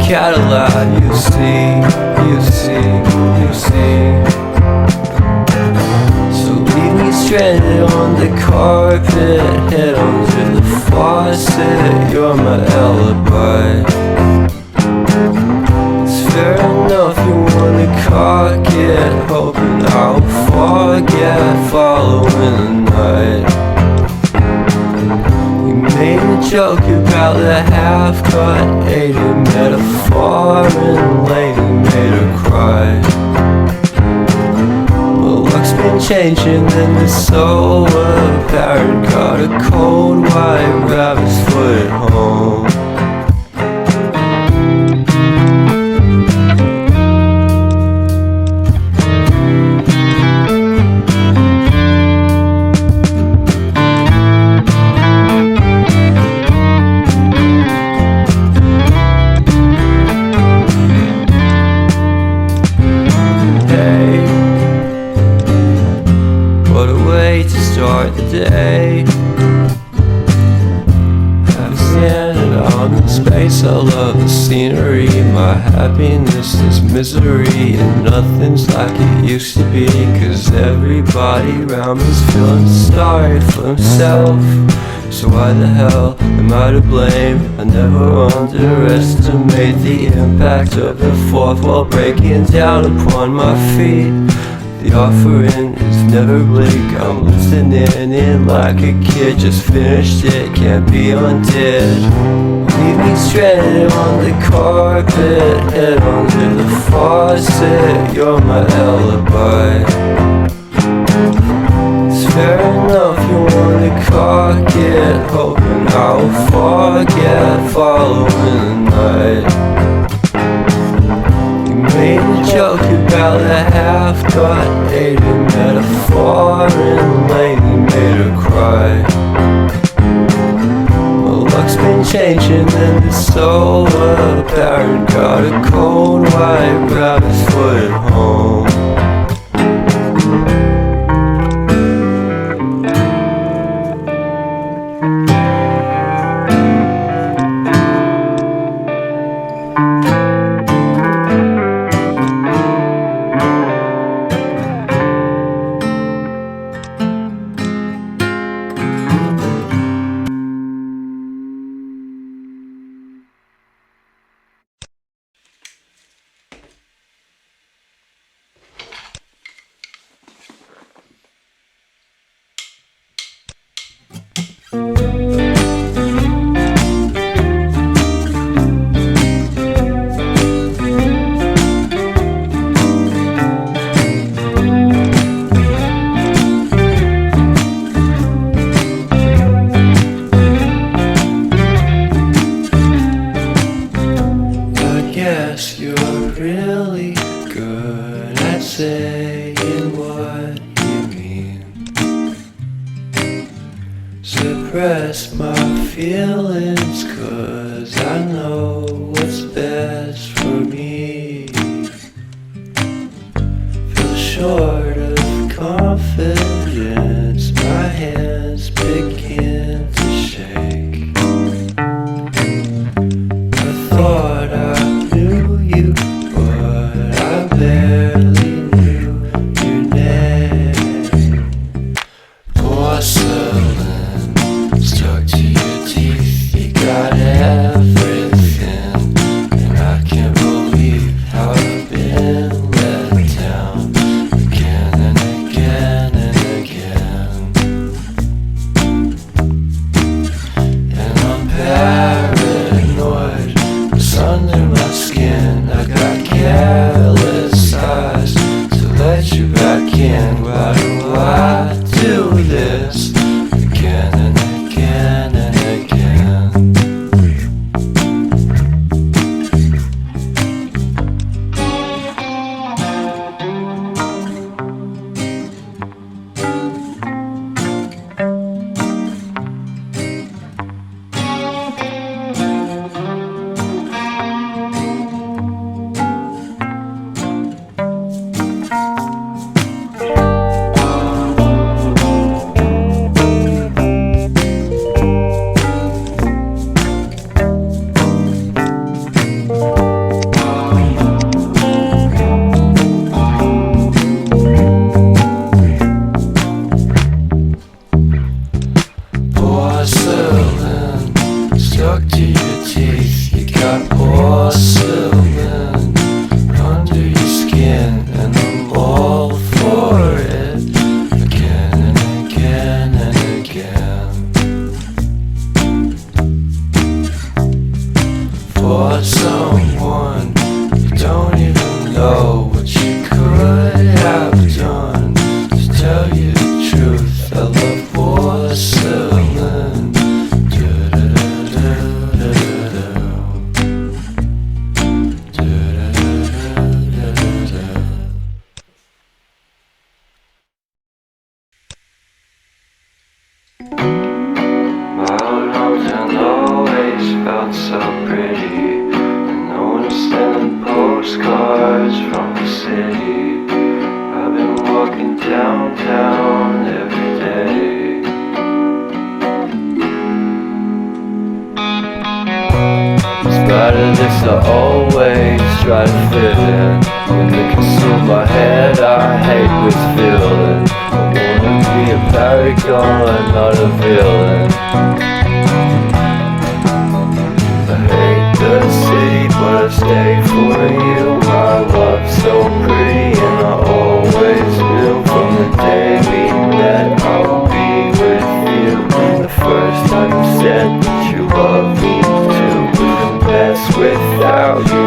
Cadillac, you see. So leave me stranded on the carpet, head under the faucet, you're my alibi. It's fair enough you wanna cock it, hoping I'll forget following the night. You made a joke about the half-cut, ate a metaphor and lady made her cry. Well, luck's been changing and it's so apparent. Got a cold white rabbit's foot at home. Start the day. Have standing on in space. I love the scenery. My happiness is misery, and nothing's like it used to be. 'Cause everybody around me's feeling sorry for himself. So why the hell am I to blame? I never underestimate the impact of the fourth wall breaking down upon my feet. The offering is never bleak. I'm listening in like a kid. Just finished it, can't be undid. Leave me stranded on the carpet, head under the faucet, you're my alibi. It's fair enough you wanna cock it, hoping I'll forget following the night. Made a joke about the half-cut, ate a metaphor and lady made her cry. Well, luck's been changing and it's so apparent. Got a cold white rabbit's foot at home. Suppress my feelings, 'cause I know what's best for me. Feel short of confidence, my hands begin to shake. I thought I knew you, but I barely knew your name. Porcelain stuck to your teeth. your teeth. You got porcelain under your skin, and I'm all for it, again and again and again. For someone you don't even know what you could have done. To tell you the truth, I love porcelain. My old hometown always felt so pretty, and no one sending postcards from the city. I've been walking downtown every day. In spite of this, I always try to fit in. When they consume my head, I hate this feeling. I wanna be a paragon, not a villain. I hate the city, but I stay for you. My love's so pretty, and I always knew from the day we met I would be with you. The first time you said that you love me too, couldn't pass without you.